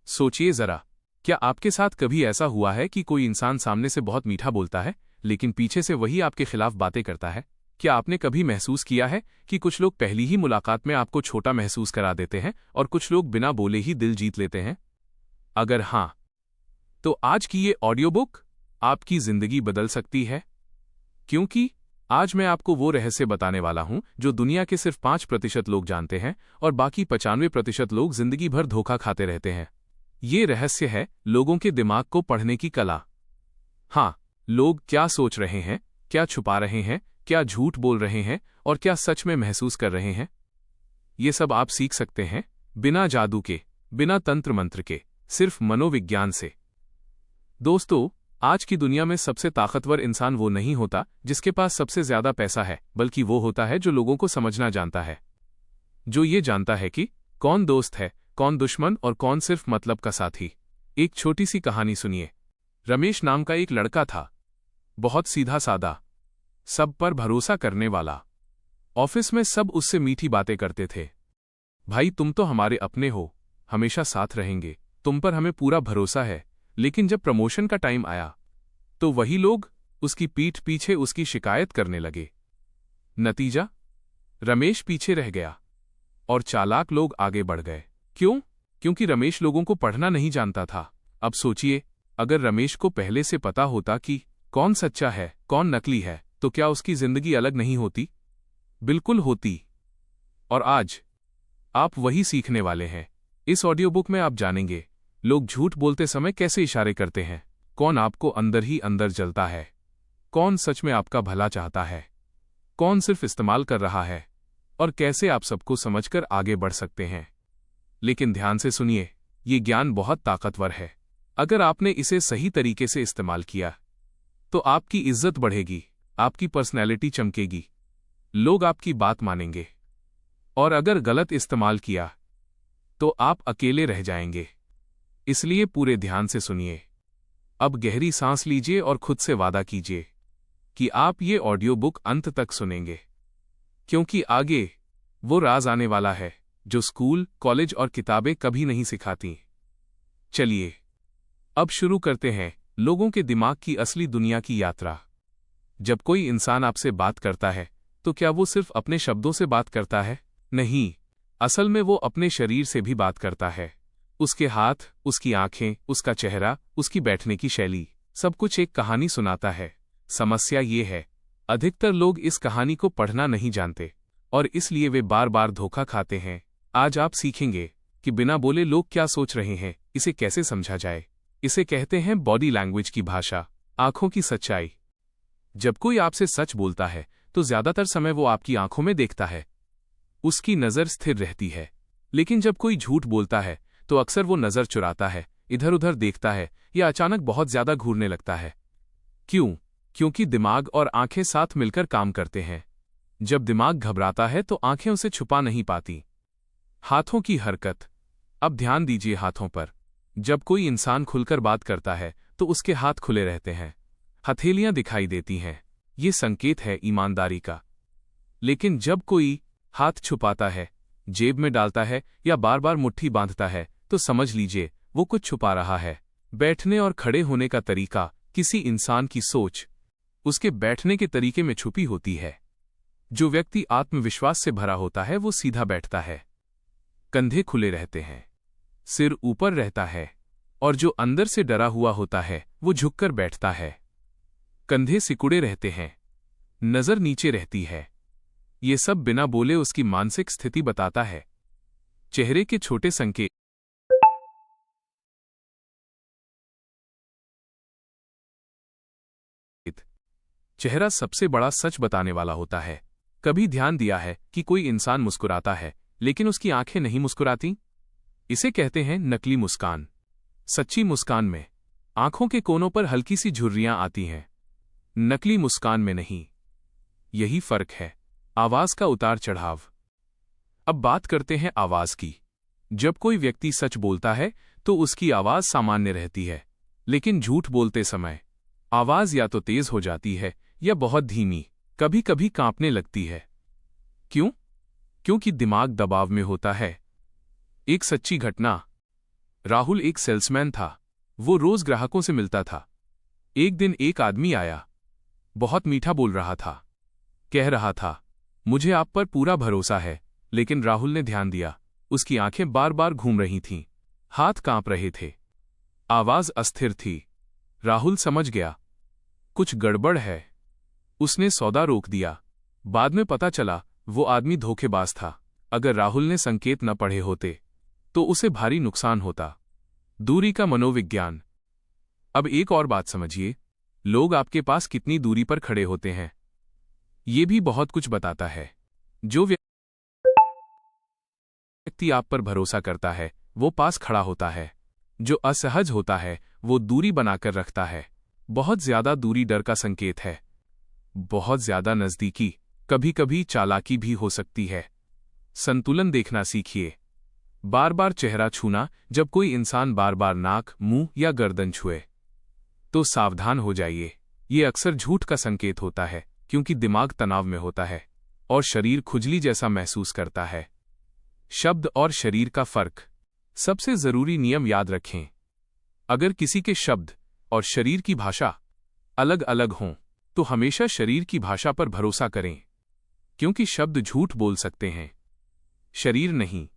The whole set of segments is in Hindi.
सोचिए जरा, क्या आपके साथ कभी ऐसा हुआ है कि कोई इंसान सामने से बहुत मीठा बोलता है लेकिन पीछे से वही आपके खिलाफ बातें करता है? क्या आपने कभी महसूस किया है कि कुछ लोग पहली ही मुलाकात में आपको छोटा महसूस करा देते हैं और कुछ लोग बिना बोले ही दिल जीत लेते हैं? अगर हाँ, तो आज की ये ऑडियो बुक आपकी जिंदगी बदल सकती है, क्योंकि आज मैं आपको वो रहस्य बताने वाला हूं जो दुनिया के सिर्फ 5% लोग जानते हैं और बाकी 95% लोग जिंदगी भर धोखा खाते रहते हैं। ये रहस्य है लोगों के दिमाग को पढ़ने की कला। हाँ, लोग क्या सोच रहे हैं, क्या छुपा रहे हैं, क्या झूठ बोल रहे हैं और क्या सच में महसूस कर रहे हैं, ये सब आप सीख सकते हैं बिना जादू के, बिना तंत्र मंत्र के, सिर्फ मनोविज्ञान से। दोस्तों, आज की दुनिया में सबसे ताकतवर इंसान वो नहीं होता जिसके पास सबसे ज्यादा पैसा है, बल्कि वो होता है जो लोगों को समझना जानता है, जो ये जानता है कि कौन दोस्त है, कौन दुश्मन और कौन सिर्फ मतलब का साथी। एक छोटी सी कहानी सुनिए। रमेश नाम का एक लड़का था, बहुत सीधा सादा, सब पर भरोसा करने वाला। ऑफिस में सब उससे मीठी बातें करते थे। भाई, तुम तो हमारे अपने हो, हमेशा साथ रहेंगे, तुम पर हमें पूरा भरोसा है। लेकिन जब प्रमोशन का टाइम आया तो वही लोग उसकी पीठ पीछे उसकी शिकायत करने लगे। नतीजा, रमेश पीछे रह गया और चालाक लोग आगे बढ़ गए। क्यों? क्योंकि रमेश लोगों को पढ़ना नहीं जानता था। अब सोचिए, अगर रमेश को पहले से पता होता कि कौन सच्चा है, कौन नकली है, तो क्या उसकी जिंदगी अलग नहीं होती? बिल्कुल होती। और आज आप वही सीखने वाले हैं। इस ऑडियो बुक में आप जानेंगे लोग झूठ बोलते समय कैसे इशारे करते हैं, कौन आपको अंदर ही अंदर जलता है, कौन सच में आपका भला चाहता है, कौन सिर्फ इस्तेमाल कर रहा है, और कैसे आप सबको समझकर आगे बढ़ सकते हैं। लेकिन ध्यान से सुनिए, ये ज्ञान बहुत ताकतवर है। अगर आपने इसे सही तरीके से इस्तेमाल किया तो आपकी इज्जत बढ़ेगी, आपकी पर्सनैलिटी चमकेगी, लोग आपकी बात मानेंगे। और अगर गलत इस्तेमाल किया तो आप अकेले रह जाएंगे। इसलिए पूरे ध्यान से सुनिए। अब गहरी सांस लीजिए और खुद से वादा कीजिए कि आप ये ऑडियो बुक अंत तक सुनेंगे, क्योंकि आगे वो राज आने वाला है जो स्कूल, कॉलेज और किताबें कभी नहीं सिखाती। चलिए अब शुरू करते हैं लोगों के दिमाग की असली दुनिया की यात्रा। जब कोई इंसान आपसे बात करता है तो क्या वो सिर्फ अपने शब्दों से बात करता है? नहीं, असल में वो अपने शरीर से भी बात करता है। उसके हाथ, उसकी आंखें, उसका चेहरा, उसकी बैठने की शैली, सब कुछ एक कहानी सुनाता है। समस्या ये है, अधिकतर लोग इस कहानी को पढ़ना नहीं जानते और इसलिए वे बार बार धोखा खाते हैं। आज आप सीखेंगे कि बिना बोले लोग क्या सोच रहे हैं, इसे कैसे समझा जाए। इसे कहते हैं बॉडी लैंग्वेज की भाषा, आंखों की सच्चाई। जब कोई आपसे सच बोलता है तो ज्यादातर समय वो आपकी आंखों में देखता है, उसकी नजर स्थिर रहती है। लेकिन जब कोई झूठ बोलता है तो अक्सर वो नजर चुराता है, इधर उधर देखता है या अचानक बहुत ज्यादा घूरने लगता है। क्यों? क्योंकि दिमाग और आंखें साथ मिलकर काम करते हैं। जब दिमाग घबराता है तो आंखें उसे छुपा नहीं पाती। हाथों की हरकत, अब ध्यान दीजिए हाथों पर। जब कोई इंसान खुलकर बात करता है तो उसके हाथ खुले रहते हैं, हथेलियां दिखाई देती हैं, ये संकेत है ईमानदारी का। लेकिन जब कोई हाथ छुपाता है, जेब में डालता है या बार बार मुट्ठी बांधता है तो समझ लीजिए वो कुछ छुपा रहा है। बैठने और खड़े होने का तरीका, किसी इंसान की सोच उसके बैठने के तरीके में छुपी होती है। जो व्यक्ति आत्मविश्वास से भरा होता है वो सीधा बैठता है, कंधे खुले रहते हैं, सिर ऊपर रहता है, और जो अंदर से डरा हुआ होता है वो झुककर बैठता है, कंधे सिकुड़े रहते हैं, नजर नीचे रहती है। ये सब बिना बोले उसकी मानसिक स्थिति बताता है। चेहरे के छोटे संकेत, चेहरा सबसे बड़ा सच बताने वाला होता है। कभी ध्यान दिया है कि कोई इंसान मुस्कुराता है लेकिन उसकी आंखें नहीं मुस्कुराती? इसे कहते हैं नकली मुस्कान। सच्ची मुस्कान में आंखों के कोनों पर हल्की सी झुर्रियां आती हैं, नकली मुस्कान में नहीं। यही फर्क है, आवाज का उतार चढ़ाव। अब बात करते हैं आवाज की। जब कोई व्यक्ति सच बोलता है तो उसकी आवाज सामान्य रहती है, लेकिन झूठ बोलते समय आवाज या तो तेज हो जाती है या बहुत धीमी, कभी कभी कांपने लगती है। क्यों? क्योंकि दिमाग दबाव में होता है। एक सच्ची घटना, राहुल एक सेल्समैन था। वो रोज ग्राहकों से मिलता था। एक दिन एक आदमी आया, बहुत मीठा बोल रहा था। कह रहा था, मुझे आप पर पूरा भरोसा है। लेकिन राहुल ने ध्यान दिया, उसकी आंखें बार बार घूम रही थीं, हाथ कांप रहे थे, आवाज अस्थिर थी। राहुल समझ गया, कुछ गड़बड़ है। उसने सौदा रोक दिया। बाद में पता चला वो आदमी धोखेबाज था। अगर राहुल ने संकेत न पढ़े होते तो उसे भारी नुकसान होता। दूरी का मनोविज्ञान। अब एक और बात समझिए, लोग आपके पास कितनी दूरी पर खड़े होते हैं ये भी बहुत कुछ बताता है। जो व्यक्ति आप पर भरोसा करता है वो पास खड़ा होता है। जो असहज होता है वो दूरी बनाकर रखता है। बहुत ज्यादा दूरी डर का संकेत है। बहुत ज्यादा नजदीकी कभी कभी चालाकी भी हो सकती है। संतुलन देखना सीखिए। बार बार चेहरा छूना। जब कोई इंसान बार बार नाक, मुंह या गर्दन छुए तो सावधान हो जाइए। ये अक्सर झूठ का संकेत होता है, क्योंकि दिमाग तनाव में होता है और शरीर खुजली जैसा महसूस करता है। शब्द और शरीर का फर्क। सबसे जरूरी नियम याद रखें। अगर किसी के शब्द और शरीर की भाषा अलग अलग हों तो हमेशा शरीर की भाषा पर भरोसा करें, क्योंकि शब्द झूठ बोल सकते हैं, शरीर नहीं।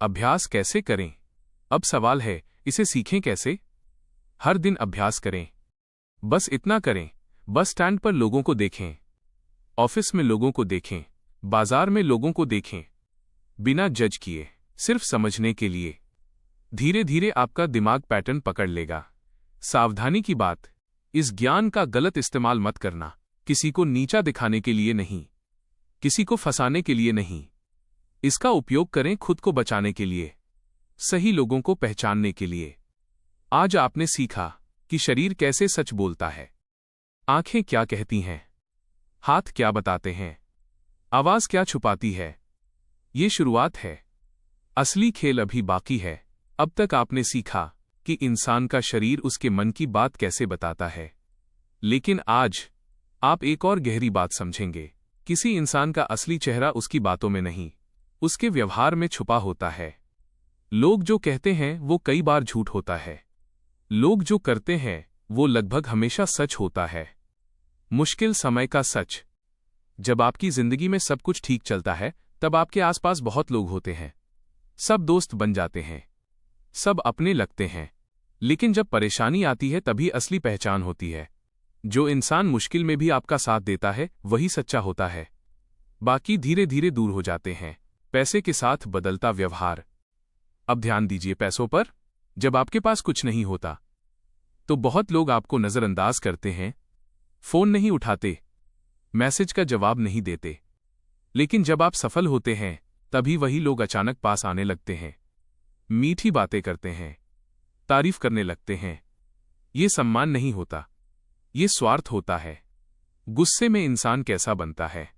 अभ्यास कैसे करें? अब सवाल है, इसे सीखें कैसे? हर दिन अभ्यास करें। बस इतना करें, बस स्टैंड पर लोगों को देखें, ऑफिस में लोगों को देखें, बाजार में लोगों को देखें, बिना जज किए, सिर्फ समझने के लिए। धीरे धीरे आपका दिमाग पैटर्न पकड़ लेगा। सावधानी की बात, इस ज्ञान का गलत इस्तेमाल मत करना। किसी को नीचा दिखाने के लिए नहीं, किसी को फंसाने के लिए नहीं। इसका उपयोग करें खुद को बचाने के लिए, सही लोगों को पहचानने के लिए। आज आपने सीखा कि शरीर कैसे सच बोलता है, आंखें क्या कहती हैं, हाथ क्या बताते हैं, आवाज क्या छुपाती है। ये शुरुआत है, असली खेल अभी बाकी है। अब तक आपने सीखा कि इंसान का शरीर उसके मन की बात कैसे बताता है, लेकिन आज आप एक और गहरी बात समझेंगे। किसी इंसान का असली चेहरा उसकी बातों में नहीं, उसके व्यवहार में छुपा होता है। लोग जो कहते हैं वो कई बार झूठ होता है, लोग जो करते हैं वो लगभग हमेशा सच होता है। मुश्किल समय का सच। जब आपकी जिंदगी में सब कुछ ठीक चलता है तब आपके आसपास बहुत लोग होते हैं, सब दोस्त बन जाते हैं, सब अपने लगते हैं। लेकिन जब परेशानी आती है तभी असली पहचान होती है। जो इंसान मुश्किल में भी आपका साथ देता है वही सच्चा होता है, बाकी धीरे धीरे दूर हो जाते हैं। पैसे के साथ बदलता व्यवहार। अब ध्यान दीजिए पैसों पर। जब आपके पास कुछ नहीं होता तो बहुत लोग आपको नजरअंदाज करते हैं, फोन नहीं उठाते, मैसेज का जवाब नहीं देते। लेकिन जब आप सफल होते हैं तभी वही लोग अचानक पास आने लगते हैं, मीठी बातें करते हैं, तारीफ करने लगते हैं। ये सम्मान नहीं होता, ये स्वार्थ होता है। गुस्से में इंसान कैसा बनता है?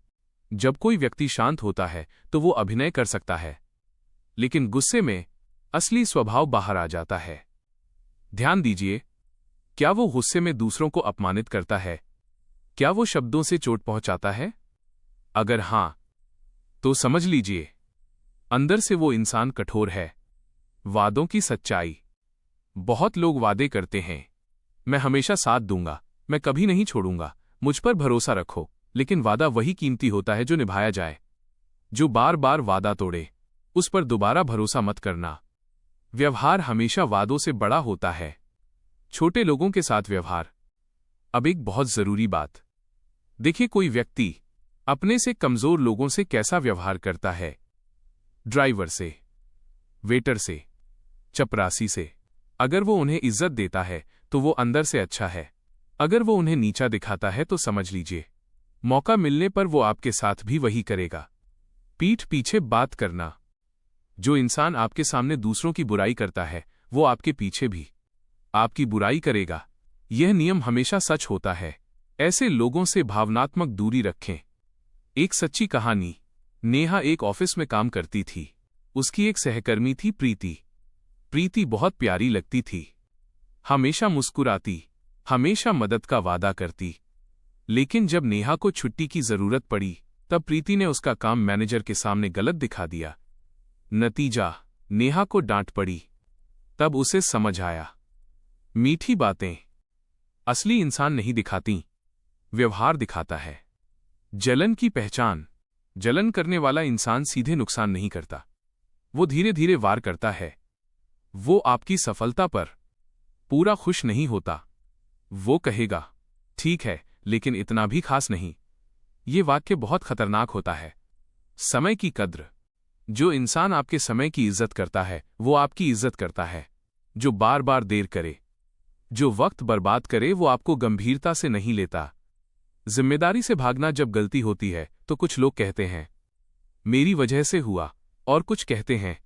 जब कोई व्यक्ति शांत होता है तो वो अभिनय कर सकता है, लेकिन गुस्से में असली स्वभाव बाहर आ जाता है। ध्यान दीजिए, क्या वो गुस्से में दूसरों को अपमानित करता है? क्या वो शब्दों से चोट पहुंचाता है? अगर हां, तो समझ लीजिए अंदर से वो इंसान कठोर है। वादों की सच्चाई। बहुत लोग वादे करते हैं, मैं हमेशा साथ दूंगा, मैं कभी नहीं छोड़ूंगा, मुझ पर भरोसा रखो। लेकिन वादा वही कीमती होता है जो निभाया जाए। जो बार बार वादा तोड़े उस पर दोबारा भरोसा मत करना। व्यवहार हमेशा वादों से बड़ा होता है। छोटे लोगों के साथ व्यवहार। अब एक बहुत जरूरी बात देखिए, कोई व्यक्ति अपने से कमजोर लोगों से कैसा व्यवहार करता है। ड्राइवर से, वेटर से, चपरासी से। अगर वो उन्हें इज्जत देता है तो वो अंदर से अच्छा है। अगर वो उन्हें नीचा दिखाता है तो समझ लीजिए मौका मिलने पर वो आपके साथ भी वही करेगा। पीठ पीछे बात करना। जो इंसान आपके सामने दूसरों की बुराई करता है वो आपके पीछे भी आपकी बुराई करेगा। यह नियम हमेशा सच होता है। ऐसे लोगों से भावनात्मक दूरी रखें। एक सच्ची कहानी। नेहा एक ऑफिस में काम करती थी। उसकी एक सहकर्मी थी प्रीति। प्रीति बहुत प्यारी लगती थी, हमेशा मुस्कुराती, हमेशा मदद का वादा करती। लेकिन जब नेहा को छुट्टी की जरूरत पड़ी तब प्रीति ने उसका काम मैनेजर के सामने गलत दिखा दिया। नतीजा, नेहा को डांट पड़ी। तब उसे समझ आया, मीठी बातें असली इंसान नहीं दिखाती, व्यवहार दिखाता है। जलन की पहचान। जलन करने वाला इंसान सीधे नुकसान नहीं करता, वो धीरे धीरे वार करता है। वो आपकी सफलता पर पूरा खुश नहीं होता। वो कहेगा, ठीक है, लेकिन इतना भी खास नहीं। ये वाक्य बहुत खतरनाक होता है। समय की कद्र। जो इंसान आपके समय की इज्जत करता है वो आपकी इज्जत करता है। जो बार बार देर करे, जो वक्त बर्बाद करे, वो आपको गंभीरता से नहीं लेता। जिम्मेदारी से भागना। जब गलती होती है तो कुछ लोग कहते हैं, मेरी वजह से हुआ, और कुछ कहते हैं,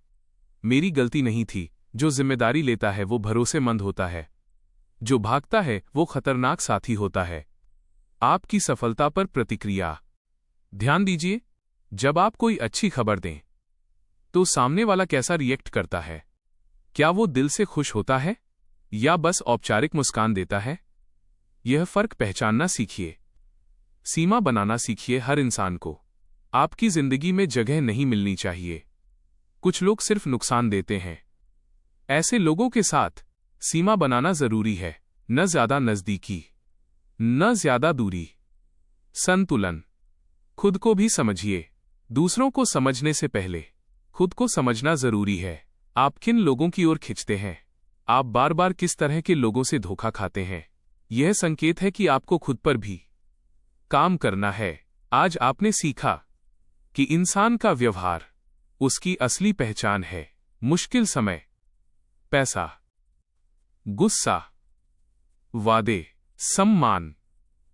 मेरी गलती नहीं थी। जो जिम्मेदारी लेता है वो भरोसेमंद होता है। जो भागता है वो खतरनाक साथी होता है। आपकी सफलता पर प्रतिक्रिया। ध्यान दीजिए, जब आप कोई अच्छी खबर दें तो सामने वाला कैसा रिएक्ट करता है। क्या वो दिल से खुश होता है या बस औपचारिक मुस्कान देता है? यह फर्क पहचानना सीखिए। सीमा बनाना सीखिए। हर इंसान को आपकी जिंदगी में जगह नहीं मिलनी चाहिए। कुछ लोग सिर्फ नुकसान देते हैं। ऐसे लोगों के साथ सीमा बनाना जरूरी है। न ज्यादा नजदीकी, न ज्यादा दूरी। संतुलन। खुद को भी समझिए। दूसरों को समझने से पहले खुद को समझना जरूरी है। आप किन लोगों की ओर खिंचते हैं? आप बार बार किस तरह के लोगों से धोखा खाते हैं? यह संकेत है कि आपको खुद पर भी काम करना है। आज आपने सीखा कि इंसान का व्यवहार उसकी असली पहचान है। मुश्किल समय, पैसा, गुस्सा, वादे, सम्मान,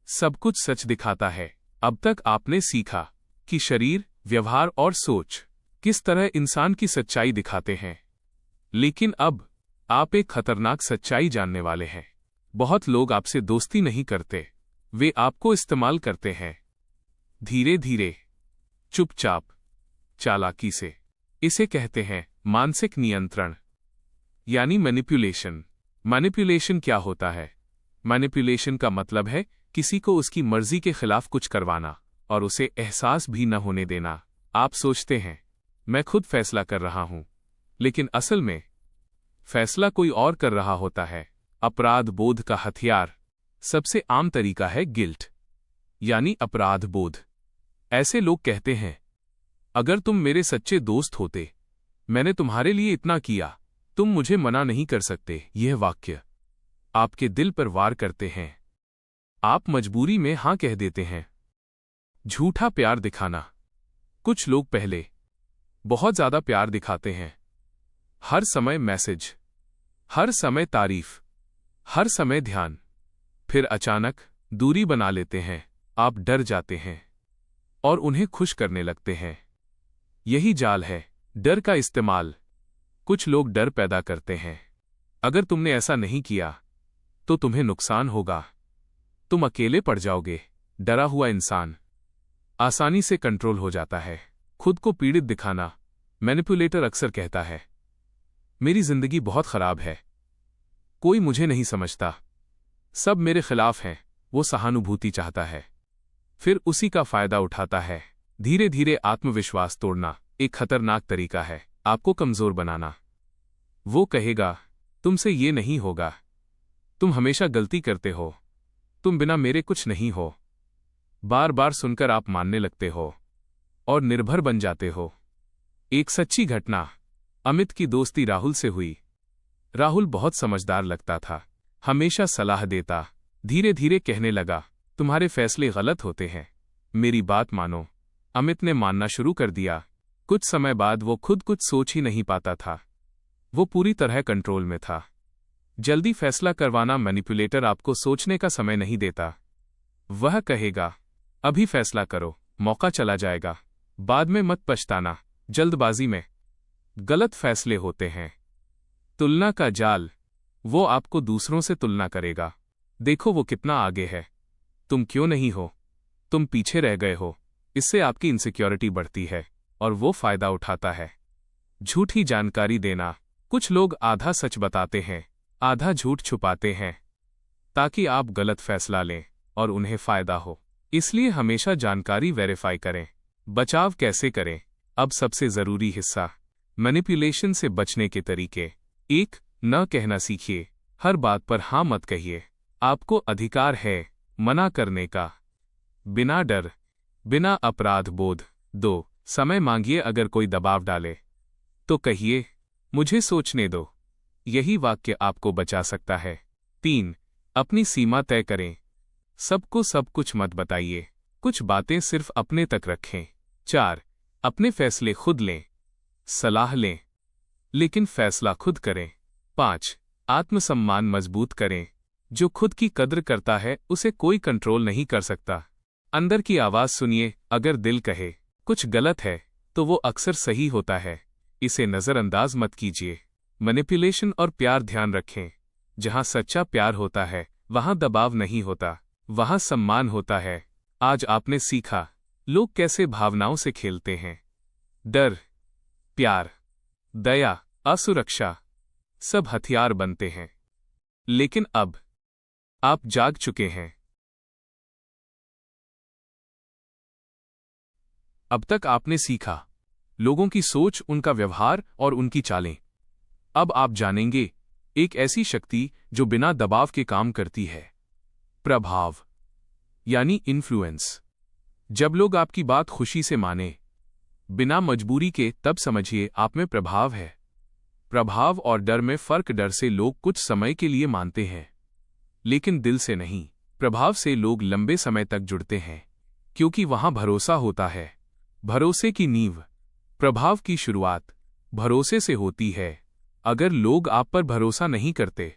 सब कुछ सच दिखाता है। अब तक आपने सीखा कि शरीर, व्यवहार और सोच किस तरह इंसान की सच्चाई दिखाते हैं। लेकिन अब आप एक खतरनाक सच्चाई जानने वाले हैं। बहुत लोग आपसे दोस्ती नहीं करते, वे आपको इस्तेमाल करते हैं। धीरे धीरे, चुपचाप, चालाकी से। इसे कहते हैं मानसिक नियंत्रण, यानी मैनिपुलेशन। मैनिपुलेशन क्या होता है? मैनिपुलेशन का मतलब है किसी को उसकी मर्जी के खिलाफ कुछ करवाना और उसे एहसास भी न होने देना। आप सोचते हैं, मैं खुद फैसला कर रहा हूं, लेकिन असल में फैसला कोई और कर रहा होता है। अपराध बोध का हथियार। सबसे आम तरीका है गिल्ट, यानी अपराध बोध। ऐसे लोग कहते हैं, अगर तुम मेरे सच्चे दोस्त होते, मैंने तुम्हारे लिए इतना किया, तुम मुझे मना नहीं कर सकते। यह वाक्य आपके दिल पर वार करते हैं। आप मजबूरी में हां कह देते हैं। झूठा प्यार दिखाना। कुछ लोग पहले बहुत ज्यादा प्यार दिखाते हैं। हर समय मैसेज, हर समय तारीफ, हर समय ध्यान। फिर अचानक दूरी बना लेते हैं। आप डर जाते हैं और उन्हें खुश करने लगते हैं। यही जाल है, डर का इस्तेमाल। कुछ लोग डर पैदा करते हैं, अगर तुमने ऐसा नहीं किया तो तुम्हें नुकसान होगा, तुम अकेले पड़ जाओगे। डरा हुआ इंसान आसानी से कंट्रोल हो जाता है। खुद को पीड़ित दिखाना। मैनिपुलेटर अक्सर कहता है, मेरी जिंदगी बहुत खराब है, कोई मुझे नहीं समझता, सब मेरे खिलाफ हैं। वो सहानुभूति चाहता है, फिर उसी का फायदा उठाता है। धीरे धीरे आत्मविश्वास तोड़ना एक खतरनाक तरीका है, आपको कमजोर बनाना। वो कहेगा, तुमसे ये नहीं होगा, तुम हमेशा गलती करते हो, तुम बिना मेरे कुछ नहीं हो। बार बार सुनकर आप मानने लगते हो और निर्भर बन जाते हो। एक सच्ची घटना। अमित की दोस्ती राहुल से हुई। राहुल बहुत समझदार लगता था, हमेशा सलाह देता। धीरे धीरे कहने लगा, तुम्हारे फैसले गलत होते हैं, मेरी बात मानो। अमित ने मानना शुरू कर दिया। कुछ समय बाद वो खुद कुछ सोच ही नहीं पाता था। वो पूरी तरह कंट्रोल में था। जल्दी फैसला करवाना। मैनिपुलेटर आपको सोचने का समय नहीं देता। वह कहेगा, अभी फैसला करो, मौका चला जाएगा, बाद में मत पछताना। जल्दबाजी में गलत फैसले होते हैं। तुलना का जाल। वो आपको दूसरों से तुलना करेगा। देखो वो कितना आगे है, तुम क्यों नहीं हो, तुम पीछे रह गए हो। इससे आपकी इनसिक्योरिटी बढ़ती है और वो फायदा उठाता है। झूठी जानकारी देना। कुछ लोग आधा सच बताते हैं, आधा झूठ छुपाते हैं, ताकि आप गलत फैसला लें और उन्हें फायदा हो। इसलिए हमेशा जानकारी वेरीफाई करें। बचाव कैसे करें? अब सबसे जरूरी हिस्सा, मैनिपुलेशन से बचने के तरीके। 1. न कहना सीखिए। हर बात पर हाँ मत कहिए। आपको अधिकार है मना करने का, बिना डर, बिना अपराध बोध। 2. समय मांगिए। अगर कोई दबाव डाले तो कहिए, मुझे सोचने दो। यही वाक्य आपको बचा सकता है। 3. अपनी सीमा तय करें। सबको सब कुछ मत बताइए। कुछ बातें सिर्फ अपने तक रखें। 4. अपने फैसले खुद लें। सलाह लें, लेकिन फैसला खुद करें। 5. आत्मसम्मान मजबूत करें। जो खुद की कद्र करता है उसे कोई कंट्रोल नहीं कर सकता। अंदर की आवाज सुनिए। अगर दिल कहे कुछ गलत है तो वो अक्सर सही होता है। इसे नजरअंदाज मत कीजिए। मैनिपुलेशन और प्यार। ध्यान रखें, जहां सच्चा प्यार होता है वहां दबाव नहीं होता, वहां सम्मान होता है। आज आपने सीखा लोग कैसे भावनाओं से खेलते हैं। डर, प्यार, दया, असुरक्षा सब हथियार बनते हैं। लेकिन अब आप जाग चुके हैं। अब तक आपने सीखा लोगों की सोच, उनका व्यवहार और उनकी चालें। अब आप जानेंगे एक ऐसी शक्ति जो बिना दबाव के काम करती है। प्रभाव यानी इन्फ्लुएंस। जब लोग आपकी बात खुशी से माने, बिना मजबूरी के, तब समझिए आप में प्रभाव है। प्रभाव और डर में फर्क। डर से लोग कुछ समय के लिए मानते हैं, लेकिन दिल से नहीं। प्रभाव से लोग लंबे समय तक जुड़ते हैं, क्योंकि वहां भरोसा होता है। भरोसे की नींव, प्रभाव की शुरुआत भरोसे से होती है। अगर लोग आप पर भरोसा नहीं करते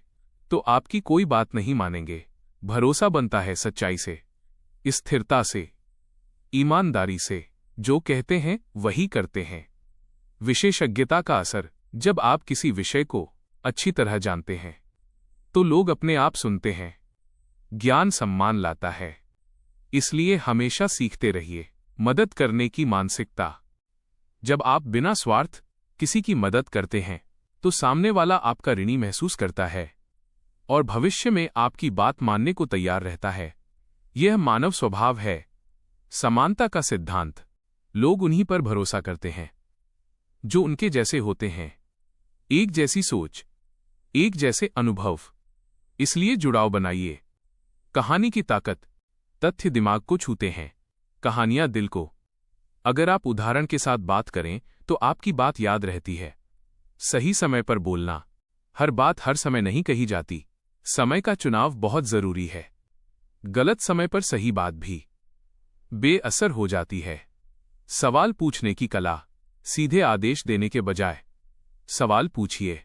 तो आपकी कोई बात नहीं मानेंगे। भरोसा बनता है सच्चाई से, स्थिरता से, ईमानदारी से। जो कहते हैं वही करते हैं। विशेषज्ञता का असर। जब आप किसी विषय को अच्छी तरह जानते हैं तो लोग अपने आप सुनते हैं। ज्ञान सम्मान लाता है, इसलिए हमेशा सीखते रहिए। मदद करने की मानसिकता। जब आप बिना स्वार्थ किसी की मदद करते हैं तो सामने वाला आपका ऋणी महसूस करता है और भविष्य में आपकी बात मानने को तैयार रहता है। यह मानव स्वभाव है। समानता का सिद्धांत। लोग उन्हीं पर भरोसा करते हैं जो उनके जैसे होते हैं। एक जैसी सोच, एक जैसे अनुभव। इसलिए जुड़ाव बनाइए। कहानी की ताकत। तथ्य दिमाग को छूते हैं, कहानियां दिल को। अगर आप उदाहरण के साथ बात करें तो आपकी बात याद रहती है। सही समय पर बोलना। हर बात हर समय नहीं कही जाती। समय का चुनाव बहुत जरूरी है। गलत समय पर सही बात भी बेअसर हो जाती है। सवाल पूछने की कला। सीधे आदेश देने के बजाय सवाल पूछिए।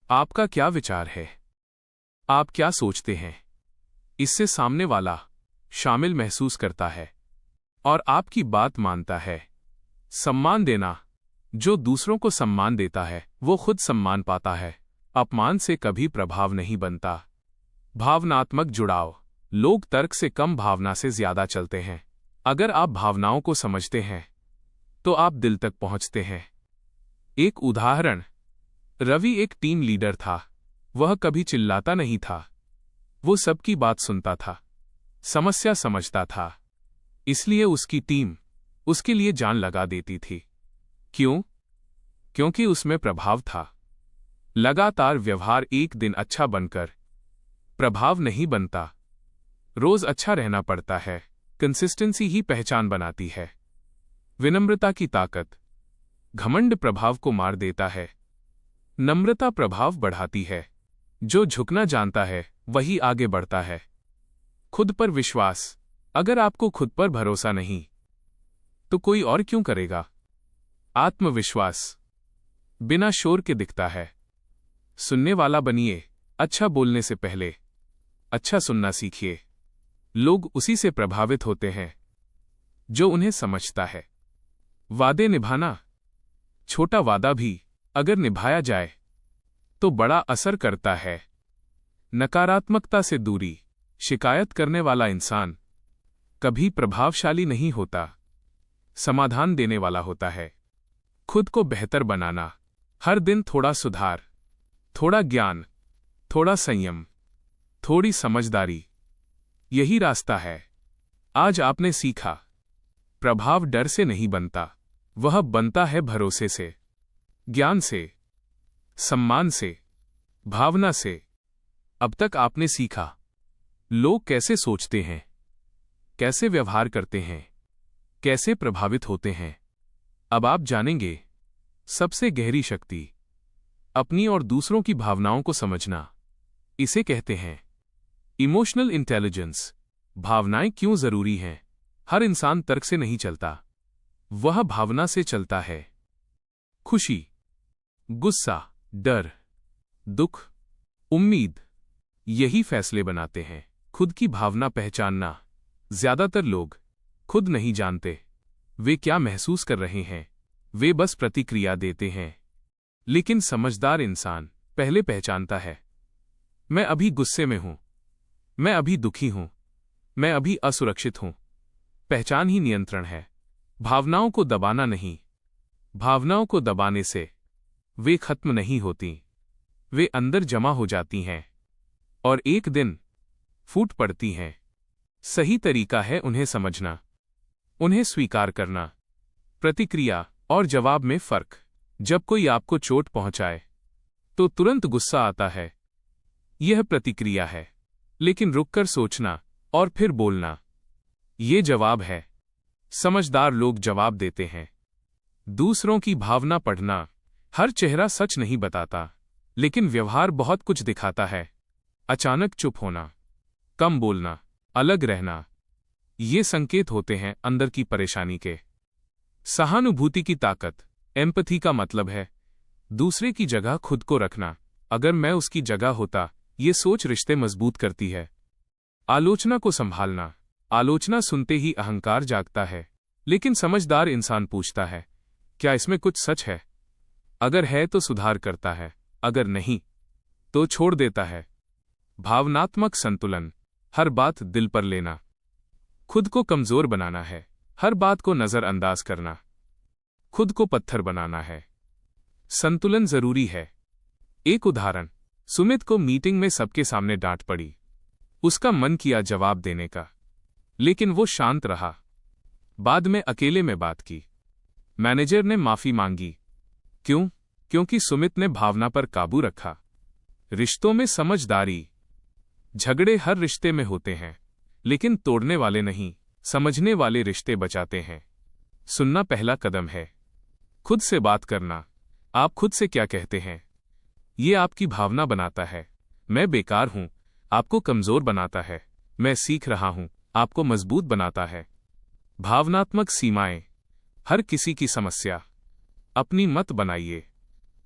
आपका क्या विचार है? आप क्या सोचते हैं? इससे सामने वाला शामिल महसूस करता है और आपकी बात मानता है। सम्मान देना। जो दूसरों को सम्मान देता है वो खुद सम्मान पाता है। अपमान से कभी प्रभाव नहीं बनता। भावनात्मक जुड़ाव। लोग तर्क से कम भावना से ज्यादा चलते हैं। अगर आप भावनाओं को समझते हैं तो आप दिल तक पहुंचते हैं। एक उदाहरण। रवि एक टीम लीडर था। वह कभी चिल्लाता नहीं था। वो सबकी बात सुनता था, समस्या समझता था। इसलिए उसकी टीम उसके लिए जान लगा देती थी। क्यों? क्योंकि उसमें प्रभाव था। लगातार व्यवहार एक दिन अच्छा बनकर प्रभाव नहीं बनता। रोज अच्छा रहना पड़ता है। कंसिस्टेंसी ही पहचान बनाती है। विनम्रता की ताकत। घमंड प्रभाव को मार देता है, नम्रता प्रभाव बढ़ाती है। जो झुकना जानता है वही आगे बढ़ता है। खुद पर विश्वास। अगर आपको खुद पर भरोसा नहीं तो कोई और क्यों करेगा? आत्मविश्वास बिना शोर के दिखता है। सुनने वाला बनिए। अच्छा बोलने से पहले अच्छा सुनना सीखिए। लोग उसी से प्रभावित होते हैं जो उन्हें समझता है। वादे निभाना। छोटा वादा भी अगर निभाया जाए तो बड़ा असर करता है। नकारात्मकता से दूरी। शिकायत करने वाला इंसान कभी प्रभावशाली नहीं होता, समाधान देने वाला होता है। खुद को बेहतर बनाना। हर दिन थोड़ा सुधार, थोड़ा ज्ञान, थोड़ा संयम, थोड़ी समझदारी, यही रास्ता है। आज आपने सीखा प्रभाव डर से नहीं बनता, वह बनता है भरोसे से, ज्ञान से, सम्मान से, भावना से। अब तक आपने सीखा लोग कैसे सोचते हैं, कैसे व्यवहार करते हैं, कैसे प्रभावित होते हैं। अब आप जानेंगे सबसे गहरी शक्ति, अपनी और दूसरों की भावनाओं को समझना। इसे कहते हैं इमोशनल इंटेलिजेंस। भावनाएं क्यों जरूरी हैं? हर इंसान तर्क से नहीं चलता, वह भावना से चलता है। खुशी, गुस्सा, डर, दुख, उम्मीद, यही फैसले बनाते हैं। खुद की भावना पहचानना। ज्यादातर लोग खुद नहीं जानते वे क्या महसूस कर रहे हैं, वे बस प्रतिक्रिया देते हैं। लेकिन समझदार इंसान पहले पहचानता है, मैं अभी गुस्से में हूं, मैं अभी दुखी हूं, मैं अभी असुरक्षित हूं। पहचान ही नियंत्रण है। भावनाओं को दबाना नहीं। भावनाओं को दबाने से वे खत्म नहीं होती, वे अंदर जमा हो जाती हैं और एक दिन फूट पड़ती हैं। सही तरीका है उन्हें समझना, उन्हें स्वीकार करना। प्रतिक्रिया और जवाब में फर्क। जब कोई आपको चोट पहुंचाए तो तुरंत गुस्सा आता है, यह प्रतिक्रिया है। लेकिन रुककर सोचना और फिर बोलना, यह जवाब है। समझदार लोग जवाब देते हैं। दूसरों की भावना पढ़ना। हर चेहरा सच नहीं बताता, लेकिन व्यवहार बहुत कुछ दिखाता है। अचानक चुप होना, कम बोलना, अलग रहना, ये संकेत होते हैं अंदर की परेशानी के। सहानुभूति की ताकत। एम्पैथी का मतलब है दूसरे की जगह खुद को रखना। अगर मैं उसकी जगह होता, ये सोच रिश्ते मजबूत करती है। आलोचना को संभालना। आलोचना सुनते ही अहंकार जागता है, लेकिन समझदार इंसान पूछता है, क्या इसमें कुछ सच है? अगर है तो सुधार करता है, अगर नहीं तो छोड़ देता है। भावनात्मक संतुलन। हर बात दिल पर लेना। खुद को कमजोर बनाना है, हर बात को नजरअंदाज करना। खुद को पत्थर बनाना है। संतुलन जरूरी है। एक उदाहरण, सुमित को मीटिंग में सबके सामने डांट पड़ी। उसका मन किया जवाब देने का, लेकिन वो शांत रहा। बाद में अकेले में बात की। मैनेजर ने माफी मांगी। क्यों? क्योंकि सुमित ने भावना पर काबू रखा। रिश्तों में समझदारी। झगड़े हर रिश्ते में होते हैं, लेकिन तोड़ने वाले नहीं, समझने वाले रिश्ते बचाते हैं। सुनना पहला कदम है। खुद से बात करना। आप खुद से क्या कहते हैं? ये आपकी भावना बनाता है। मैं बेकार हूं, आपको कमजोर बनाता है। मैं सीख रहा हूं, आपको मजबूत बनाता है। भावनात्मक सीमाएं। हर किसी की समस्या अपनी मत बनाइए।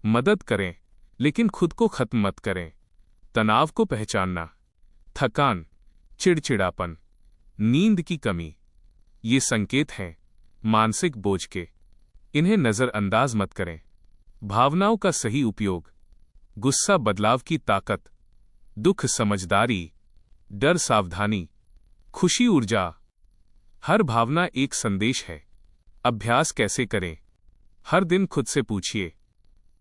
मदद करें, लेकिन खुद को खत्म मत करें। तनाव को पहचानना। थकान, चिड़चिड़ापन, नींद की कमी, ये संकेत हैं मानसिक बोझ के। इन्हें नजरअंदाज मत करें। भावनाओं का सही उपयोग। गुस्सा बदलाव की ताकत, दुख समझदारी, डर सावधानी, खुशी ऊर्जा। हर भावना एक संदेश है। अभ्यास कैसे करें? हर दिन खुद से पूछिए,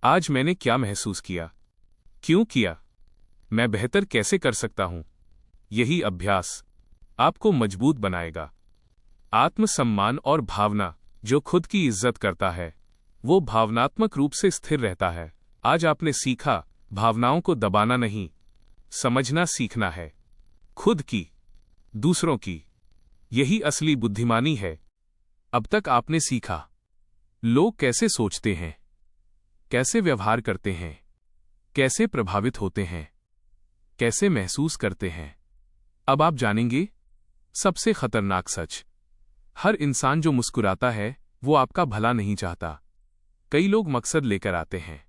आज मैंने क्या महसूस किया? क्यों किया? मैं बेहतर कैसे कर सकता हूं? यही अभ्यास आपको मजबूत बनाएगा। आत्मसम्मान और भावना। जो खुद की इज्जत करता है, वो भावनात्मक रूप से स्थिर रहता है। आज आपने सीखा, भावनाओं को दबाना नहीं, समझना सीखना है। खुद की, दूसरों की, यही असली बुद्धिमानी है। अब तक आपने सीखा लोग कैसे सोचते हैं, कैसे व्यवहार करते हैं, कैसे प्रभावित होते हैं, कैसे महसूस करते हैं। अब आप जानेंगे सबसे खतरनाक सच। हर इंसान जो मुस्कुराता है वो आपका भला नहीं चाहता। कई लोग मकसद लेकर आते हैं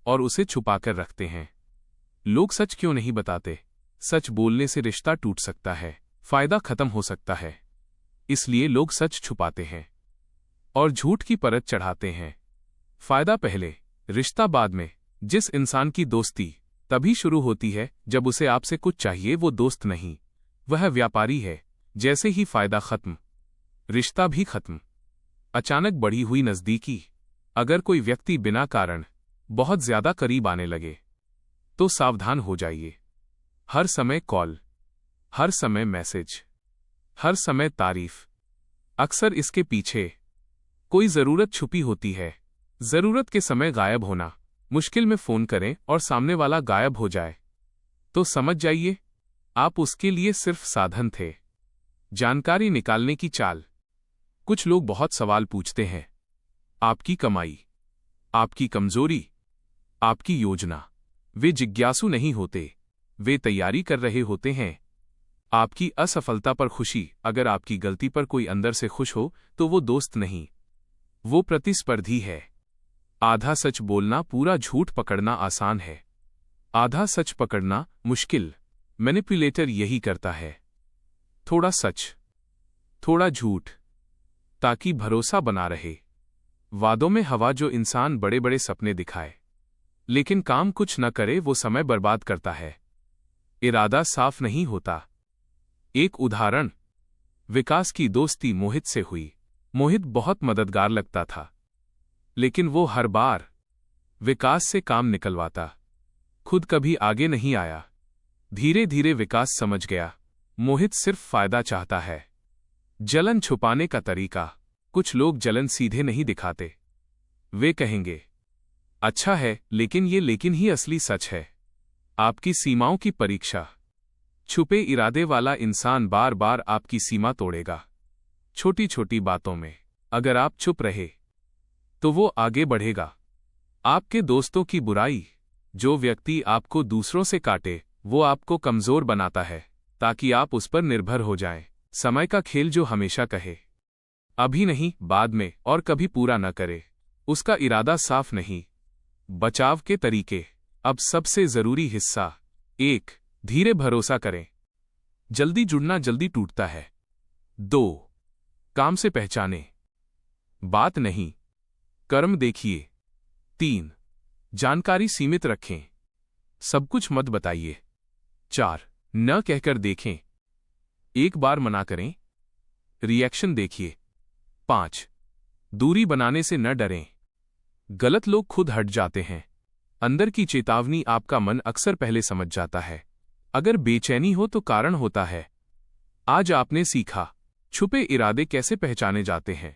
और उसे छुपाकर रखते हैं। लोग सच क्यों नहीं बताते? सच बोलने से रिश्ता टूट सकता है, फायदा खत्म हो सकता है। इसलिए लोग सच छुपाते हैं और झूठ की परत चढ़ाते हैं। फायदा पहले, रिश्ता बाद में। जिस इंसान की दोस्ती तभी शुरू होती है जब उसे आपसे कुछ चाहिए, वो दोस्त नहीं, वह व्यापारी है। जैसे ही फायदा खत्म, रिश्ता भी खत्म। अचानक बढ़ी हुई नजदीकी। अगर कोई व्यक्ति बिना कारण बहुत ज्यादा करीब आने लगे तो सावधान हो जाइए। हर समय कॉल, हर समय मैसेज, हर समय तारीफ। अक्सर इसके पीछे कोई जरूरत छुपी होती है। जरूरत के समय गायब होना मुश्किल में फोन करें और सामने वाला गायब हो जाए तो समझ जाइए आप उसके लिए सिर्फ साधन थे। जानकारी निकालने की चाल। कुछ लोग बहुत सवाल पूछते हैं, आपकी कमाई, आपकी कमजोरी, आपकी योजना। वे जिज्ञासु नहीं होते, वे तैयारी कर रहे होते हैं। आपकी असफलता पर खुशी। अगर आपकी गलती पर कोई अंदर से खुश हो तो वो दोस्त नहीं, वो प्रतिस्पर्धी है। आधा सच बोलना, पूरा झूठ पकड़ना आसान है, आधा सच पकड़ना मुश्किल। मैनिपुलेटर यही करता है, थोड़ा सच, थोड़ा झूठ, ताकि भरोसा बना रहे। वादों में हवा। जो इंसान बड़े बड़े सपने दिखाए लेकिन काम कुछ न करे, वो समय बर्बाद करता है, इरादा साफ नहीं होता। एक उदाहरण, विकास की दोस्ती मोहित से हुई। मोहित बहुत मददगार लगता था, लेकिन वो हर बार विकास से काम निकलवाता, खुद कभी आगे नहीं आया। धीरे धीरे विकास समझ गया, मोहित सिर्फ फायदा चाहता है। जलन छुपाने का तरीका। कुछ लोग जलन सीधे नहीं दिखाते, वे कहेंगे अच्छा है लेकिन ही असली सच है। आपकी सीमाओं की परीक्षा। छुपे इरादे वाला इंसान बार बार आपकी सीमा तोड़ेगा, छोटी छोटी बातों में। अगर आप चुप रहे तो वो आगे बढ़ेगा। आपके दोस्तों की बुराई। जो व्यक्ति आपको दूसरों से काटे वो आपको कमजोर बनाता है, ताकि आप उस पर निर्भर हो जाएं। समय का खेल। जो हमेशा कहे अभी नहीं, बाद में, और कभी पूरा न करे, उसका इरादा साफ नहीं। बचाव के तरीके। अब सबसे जरूरी हिस्सा। 1. धीरे भरोसा करें, जल्दी जुड़ना जल्दी टूटता है। 2. काम से पहचाने, बात नहीं, कर्म देखिए। 3. जानकारी सीमित रखें, सब कुछ मत बताइए। 4. न कहकर देखें, एक बार मना करें, रिएक्शन देखिए। 5. दूरी बनाने से न डरें, गलत लोग खुद हट जाते हैं। अंदर की चेतावनी। आपका मन अक्सर पहले समझ जाता है। अगर बेचैनी हो तो कारण होता है। आज आपने सीखा छुपे इरादे कैसे पहचाने जाते हैं।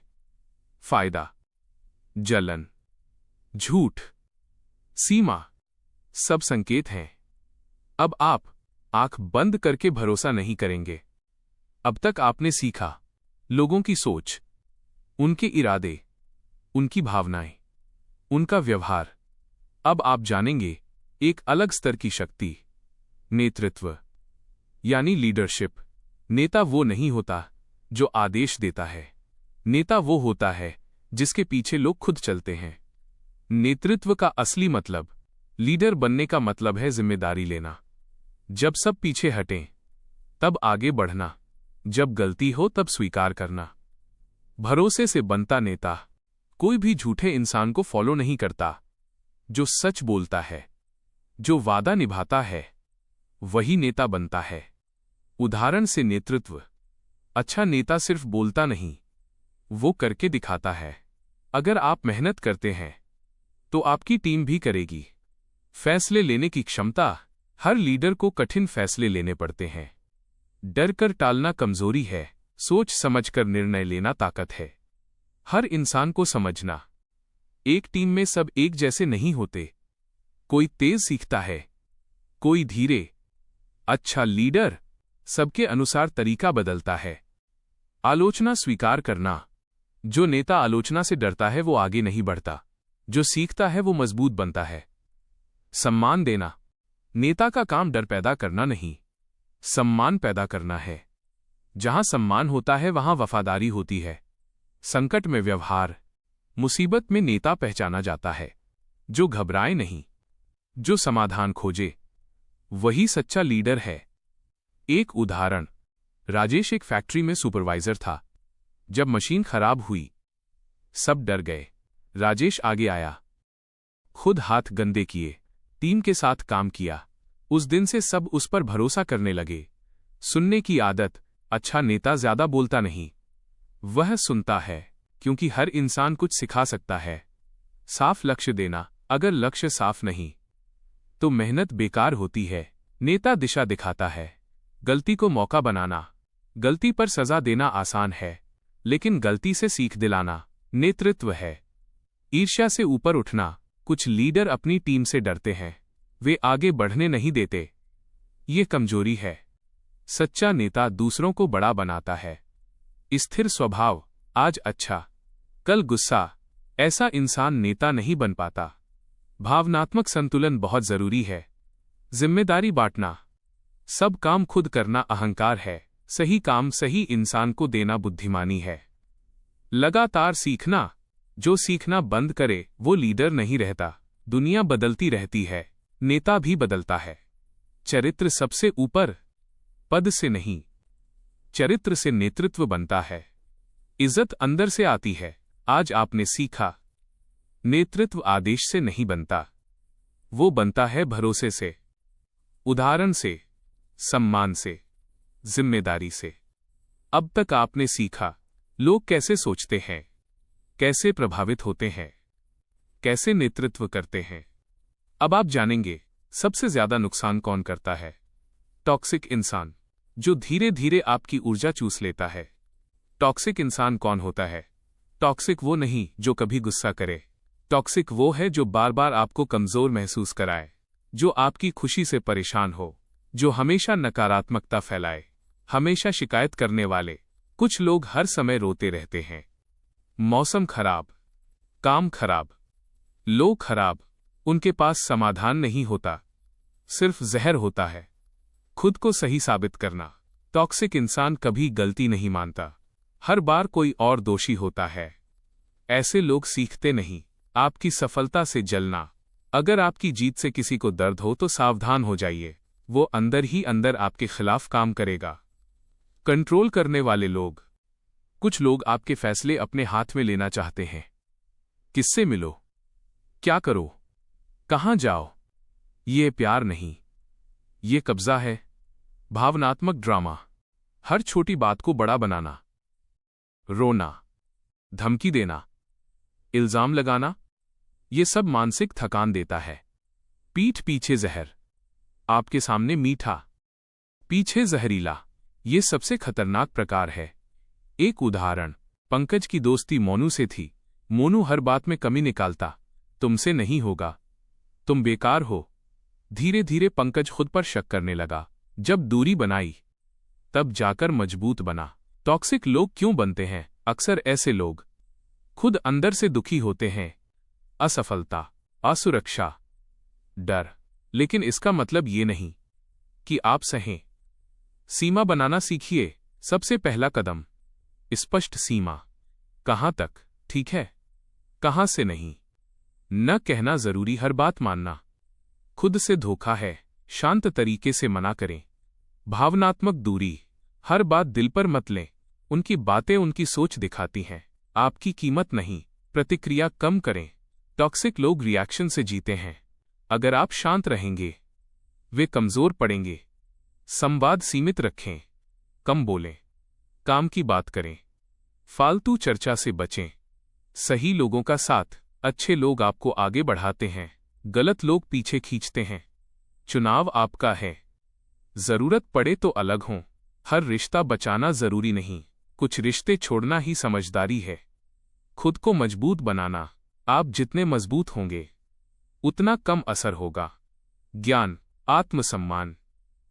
फायदा, जलन, झूठ, सीमा, सब संकेत हैं। अब आप आंख बंद करके भरोसा नहीं करेंगे। अब तक आपने सीखा लोगों की सोच, उनके इरादे, उनकी भावनाएं, उनका व्यवहार। अब आप जानेंगे एक अलग स्तर की शक्ति, नेतृत्व यानी लीडरशिप। नेता वो नहीं होता जो आदेश देता है, नेता वो होता है जिसके पीछे लोग खुद चलते हैं। नेतृत्व का असली मतलब, लीडर बनने का मतलब है जिम्मेदारी लेना। जब सब पीछे हटें तब आगे बढ़ना, जब गलती हो तब स्वीकार करना। भरोसे से बनता नेता। कोई भी झूठे इंसान को फॉलो नहीं करता। जो सच बोलता है, जो वादा निभाता है, वही नेता बनता है। उदाहरण से नेतृत्व। अच्छा नेता सिर्फ बोलता नहीं, वो करके दिखाता है। अगर आप मेहनत करते हैं तो आपकी टीम भी करेगी। फैसले लेने की क्षमता। हर लीडर को कठिन फैसले लेने पड़ते हैं। डर कर टालना कमजोरी है, सोच समझकर निर्णय लेना ताकत है। हर इंसान को समझना। एक टीम में सब एक जैसे नहीं होते, कोई तेज सीखता है, कोई धीरे। अच्छा लीडर सबके अनुसार तरीका बदलता है। आलोचना स्वीकार करना। जो नेता आलोचना से डरता है वो आगे नहीं बढ़ता, जो सीखता है वो मजबूत बनता है। सम्मान देना। नेता का काम डर पैदा करना नहीं, सम्मान पैदा करना है। जहां सम्मान होता है वहां वफादारी होती है। संकट में व्यवहार। मुसीबत में नेता पहचाना जाता है जो घबराए नहीं, जो समाधान खोजे, वही सच्चा लीडर है। एक उदाहरण, राजेश एक फैक्ट्री में सुपरवाइजर था। जब मशीन खराब हुई सब डर गए। राजेश आगे आया, खुद हाथ गंदे किए, टीम के साथ काम किया। उस दिन से सब उस पर भरोसा करने लगे। सुनने की आदत। अच्छा नेता ज्यादा बोलता नहीं, वह सुनता है, क्योंकि हर इंसान कुछ सिखा सकता है। साफ लक्ष्य देना। अगर लक्ष्य साफ नहीं तो मेहनत बेकार होती है। नेता दिशा दिखाता है। गलती को मौका बनाना। गलती पर सजा देना आसान है, लेकिन गलती से सीख दिलाना नेतृत्व है। ईर्ष्या से ऊपर उठना। कुछ लीडर अपनी टीम से डरते हैं, वे आगे बढ़ने नहीं देते। ये कमजोरी है। सच्चा नेता दूसरों को बड़ा बनाता है। स्थिर स्वभाव, आज अच्छा कल गुस्सा, ऐसा इंसान नेता नहीं बन पाता। भावनात्मक संतुलन बहुत जरूरी है। जिम्मेदारी बांटना, सब काम खुद करना अहंकार है, सही काम सही इंसान को देना बुद्धिमानी है। लगातार सीखना, जो सीखना बंद करे वो लीडर नहीं रहता। दुनिया बदलती रहती है, नेता भी बदलता है। चरित्र सबसे ऊपर, पद से नहीं, चरित्र से नेतृत्व बनता है। इज्जत अंदर से आती है। आज आपने सीखा, नेतृत्व आदेश से नहीं बनता, वो बनता है भरोसे से, उदाहरण से, सम्मान से, जिम्मेदारी से। अब तक आपने सीखा लोग कैसे सोचते हैं, कैसे प्रभावित होते हैं, कैसे नेतृत्व करते हैं। अब आप जानेंगे सबसे ज्यादा नुकसान कौन करता है। टॉक्सिक इंसान, जो धीरे धीरे आपकी ऊर्जा चूस लेता है। टॉक्सिक इंसान कौन होता है? टॉक्सिक वो नहीं जो कभी गुस्सा करे। टॉक्सिक वो है जो बार बार आपको कमजोर महसूस कराए, जो आपकी खुशी से परेशान हो, जो हमेशा नकारात्मकता फैलाए, हमेशा शिकायत करने वाले। कुछ लोग हर समय रोते रहते हैं। मौसम खराब, काम खराब, लोग खराब, उनके पास समाधान नहीं होता, सिर्फ जहर होता है। खुद को सही साबित करना। टॉक्सिक इंसान कभी गलती नहीं मानता, हर बार कोई और दोषी होता है। ऐसे लोग सीखते नहीं। आपकी सफलता से जलना, अगर आपकी जीत से किसी को दर्द हो तो सावधान हो जाइए, वो अंदर ही अंदर आपके खिलाफ काम करेगा। कंट्रोल करने वाले लोग, कुछ लोग आपके फैसले अपने हाथ में लेना चाहते हैं। किससे मिलो, क्या करो, कहां जाओ, ये प्यार नहीं, ये कब्जा है। भावनात्मक ड्रामा, हर छोटी बात को बड़ा बनाना, रोना, धमकी देना, इल्जाम लगाना, ये सब मानसिक थकान देता है। पीठ पीछे जहर, आपके सामने मीठा, पीछे जहरीला, ये सबसे खतरनाक प्रकार है। एक उदाहरण, पंकज की दोस्ती मोनू से थी। मोनू हर बात में कमी निकालता, तुमसे नहीं होगा, तुम बेकार हो। धीरे धीरे पंकज खुद पर शक करने लगा। जब दूरी बनाई तब जाकर मजबूत बना। टॉक्सिक लोग क्यों बनते हैं? अक्सर ऐसे लोग खुद अंदर से दुखी होते हैं। असफलता, असुरक्षा, डर, लेकिन इसका मतलब ये नहीं कि आप सहें। सीमा बनाना सीखिए। सबसे पहला कदम, स्पष्ट सीमा। कहां तक ठीक है, कहां से नहीं। न कहना जरूरी, हर बात मानना खुद से धोखा है। शांत तरीके से मना करें। भावनात्मक दूरी, हर बात दिल पर मत लें। उनकी बातें उनकी सोच दिखाती हैं, आपकी कीमत नहीं। प्रतिक्रिया कम करें। टॉक्सिक लोग रिएक्शन से जीते हैं। अगर आप शांत रहेंगे वे कमजोर पड़ेंगे। संवाद सीमित रखें, कम बोलें, काम की बात करें। फालतू चर्चा से बचें। सही लोगों का साथ, अच्छे लोग आपको आगे बढ़ाते हैं, गलत लोग पीछे खींचते हैं। चुनाव आपका है, जरूरत पड़े तो अलग हों। हर रिश्ता बचाना जरूरी नहीं, कुछ रिश्ते छोड़ना ही समझदारी है। खुद को मजबूत बनाना, आप जितने मजबूत होंगे उतना कम असर होगा। ज्ञान, आत्मसम्मान,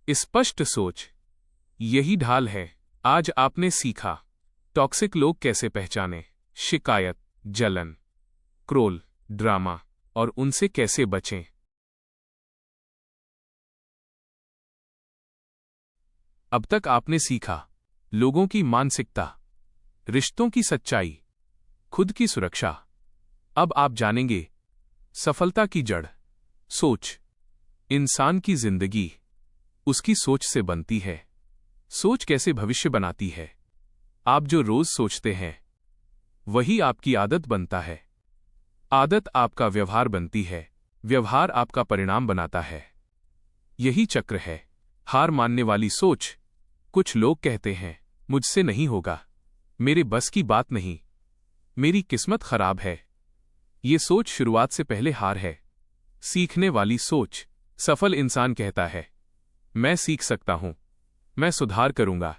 स्पष्ट सोच, यही ढाल है। आज आपने सीखा टॉक्सिक लोग कैसे पहचानें, शिकायत, जलन, क्रोल, ड्रामा, और उनसे कैसे बचें। अब तक आपने सीखा लोगों की मानसिकता, रिश्तों की सच्चाई, खुद की सुरक्षा। अब आप जानेंगे सफलता की जड़, सोच। इंसान की जिंदगी उसकी सोच से बनती है। सोच कैसे भविष्य बनाती है? आप जो रोज सोचते हैं वही आपकी आदत बनता है। आदत आपका व्यवहार बनती है, व्यवहार आपका परिणाम बनाता है। यही चक्र है। हार मानने वाली सोच। कुछ लोग कहते हैं मुझसे नहीं होगा, मेरे बस की बात नहीं, मेरी किस्मत खराब है। ये सोच शुरुआत से पहले हार है। सीखने वाली सोच। सफल इंसान कहता है मैं सीख सकता हूं, मैं सुधार करूंगा,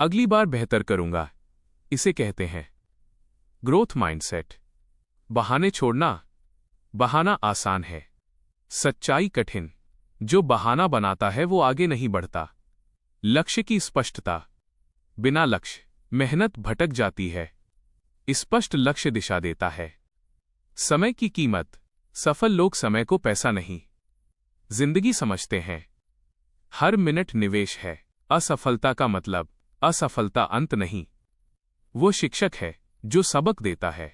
अगली बार बेहतर करूंगा। इसे कहते हैं ग्रोथ माइंडसेट। बहाने छोड़ना, बहाना आसान है, सच्चाई कठिन। जो बहाना बनाता है वो आगे नहीं बढ़ता। लक्ष्य की स्पष्टता। बिना लक्ष्य मेहनत भटक जाती है। स्पष्ट लक्ष्य दिशा देता है। समय की कीमत। सफल लोग समय को पैसा नहीं, जिंदगी समझते हैं। हर मिनट निवेश है। असफलता का मतलब असफलता अंत नहीं, वो शिक्षक है जो सबक देता है।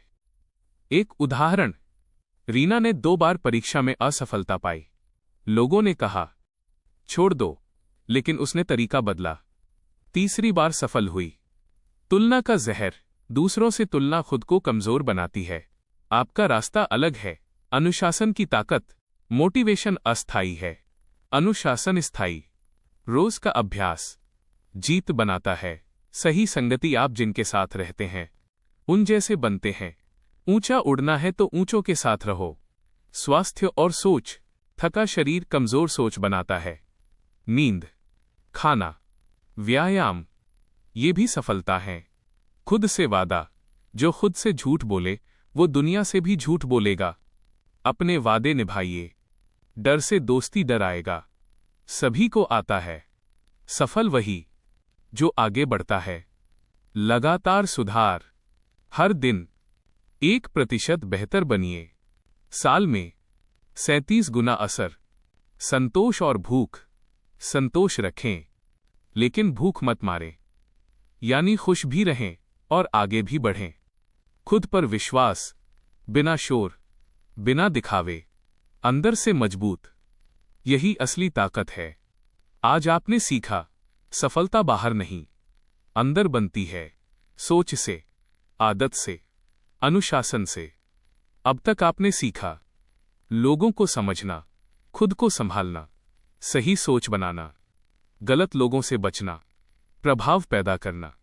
एक उदाहरण, रीना ने 2 बार परीक्षा में असफलता पाई। लोगों ने कहा छोड़ दो, लेकिन उसने तरीका बदला। तीसरी बार सफल हुई। तुलना का जहर। दूसरों से तुलना खुद को कमजोर बनाती है। आपका रास्ता अलग है। अनुशासन की ताकत। मोटिवेशन अस्थायी है, अनुशासन स्थायी। रोज का अभ्यास जीत बनाता है। सही संगति। आप जिनके साथ रहते हैं उन जैसे बनते हैं। ऊंचा उड़ना है तो ऊंचों के साथ रहो। स्वास्थ्य और सोच। थका शरीर कमजोर सोच बनाता है। नींद, खाना, व्यायाम, ये भी सफलता है। खुद से वादा। जो खुद से झूठ बोले वो दुनिया से भी झूठ बोलेगा। अपने वादे निभाइए। डर से दोस्ती डर आएगा। सभी को आता है। सफल वही जो आगे बढ़ता है। लगातार सुधार। हर दिन 1% बेहतर बनिए। साल में 37 गुना असर। संतोष और भूख। संतोष रखें, लेकिन भूख मत मारें। यानी खुश भी रहें और आगे भी बढ़ें। खुद पर विश्वास। बिना शोर, बिना दिखावे, अंदर से मजबूत। यही असली ताकत है। आज आपने सीखा, सफलता बाहर नहीं, अंदर बनती है। सोच से, आदत से, अनुशासन से। अब तक आपने सीखा लोगों को समझना, खुद को संभालना, सही सोच बनाना, गलत लोगों से बचना, प्रभाव पैदा करना।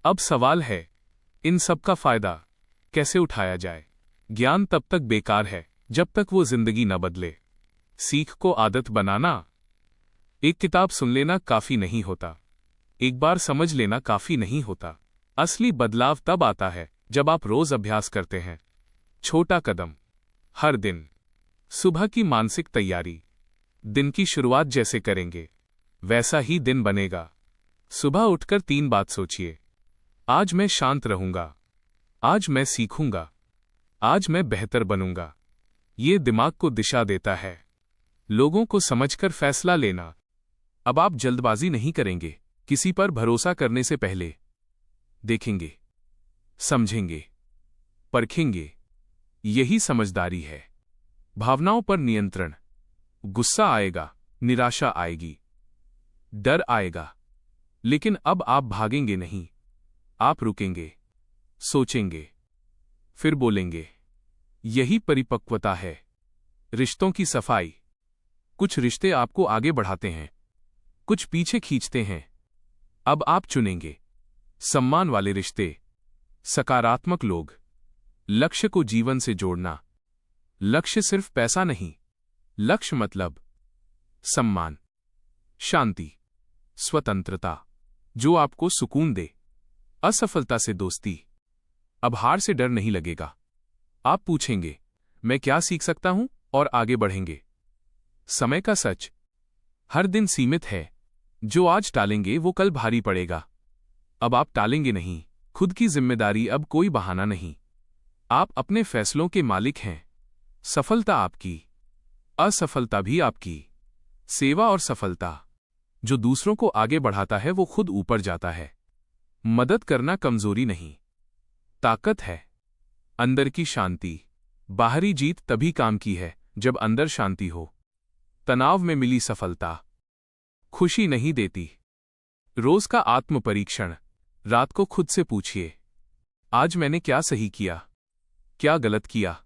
अब सवाल है, इन सब का फायदा कैसे उठाया जाए? ज्ञान तब तक बेकार है जब तक वो जिंदगी न बदले। सीख को आदत बनाना। एक किताब सुन लेना काफी नहीं होता, एक बार समझ लेना काफी नहीं होता। असली बदलाव तब आता है जब आप रोज अभ्यास करते हैं। छोटा कदम। हर दिन सुबह की मानसिक तैयारी। दिन की शुरुआत जैसे करेंगे वैसा ही दिन बनेगा। सुबह उठकर 3 बात सोचिए। आज मैं शांत रहूंगा, आज मैं सीखूंगा, आज मैं बेहतर बनूंगा। ये दिमाग को दिशा देता है। लोगों को समझकर फैसला लेना। अब आप जल्दबाजी नहीं करेंगे। किसी पर भरोसा करने से पहले देखेंगे, समझेंगे, परखेंगे। यही समझदारी है। भावनाओं पर नियंत्रण। गुस्सा आएगा, निराशा आएगी, डर आएगा, लेकिन अब आप भागेंगे नहीं। आप रुकेंगे, सोचेंगे, फिर बोलेंगे। यही परिपक्वता है। रिश्तों की सफाई। कुछ रिश्ते आपको आगे बढ़ाते हैं, कुछ पीछे खींचते हैं। अब आप चुनेंगे सम्मान वाले रिश्ते, सकारात्मक लोग। लक्ष्य को जीवन से जोड़ना। लक्ष्य सिर्फ पैसा नहीं, लक्ष्य मतलब सम्मान, शांति, स्वतंत्रता, जो आपको सुकून दे। असफलता से दोस्ती। अब हार से डर नहीं लगेगा। आप पूछेंगे, मैं क्या सीख सकता हूं, और आगे बढ़ेंगे। समय का सच। हर दिन सीमित है। जो आज टालेंगे वो कल भारी पड़ेगा। अब आप टालेंगे नहीं। खुद की जिम्मेदारी अब कोई बहाना नहीं। आप अपने फैसलों के मालिक हैं। सफलता आपकी, असफलता भी आपकी। सेवा और सफलता। जो दूसरों को आगे बढ़ाता है वो खुद ऊपर जाता है। मदद करना कमजोरी नहीं, ताकत है। अंदर की शांति। बाहरी जीत तभी काम की है जब अंदर शांति हो। तनाव में मिली सफलता खुशी नहीं देती। रोज का आत्म परीक्षण। रात को खुद से पूछिए, आज मैंने क्या सही किया, क्या गलत किया,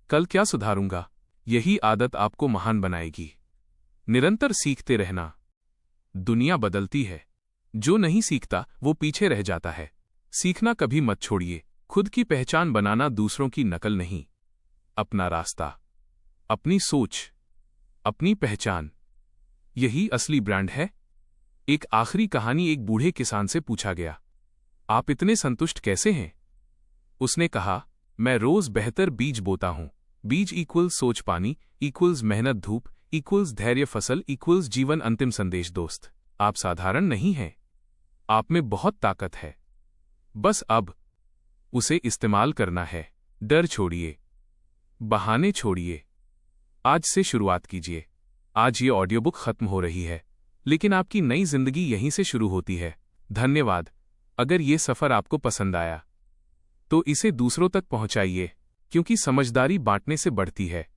कल क्या सुधारूंगा। यही आदत आपको महान बनाएगी। निरंतर सीखते रहना। दुनिया बदलती है, जो नहीं सीखता वो पीछे रह जाता है। सीखना कभी मत छोड़िए। खुद की पहचान बनाना, दूसरों की नकल नहीं। अपना रास्ता, अपनी सोच, अपनी पहचान, यही असली ब्रांड है। एक आखिरी कहानी। एक बूढ़े किसान से पूछा गया, आप इतने संतुष्ट कैसे हैं? उसने कहा, मैं रोज बेहतर बीज बोता हूं, बीज इक्वल्स सोच पानी इक्वल्स मेहनत धूप इक्वल्स धैर्य फसल इक्वल्स जीवन अंतिम संदेश। दोस्त, आप साधारण नहीं हैं। आप में बहुत ताकत है, बस अब उसे इस्तेमाल करना है। डर छोड़िए, बहाने छोड़िए, आज से शुरुआत कीजिए। आज ये ऑडियो बुक खत्म हो रही है, लेकिन आपकी नई जिंदगी यहीं से शुरू होती है। धन्यवाद। अगर ये सफर आपको पसंद आया तो इसे दूसरों तक पहुंचाइए, क्योंकि समझदारी बांटने से बढ़ती है।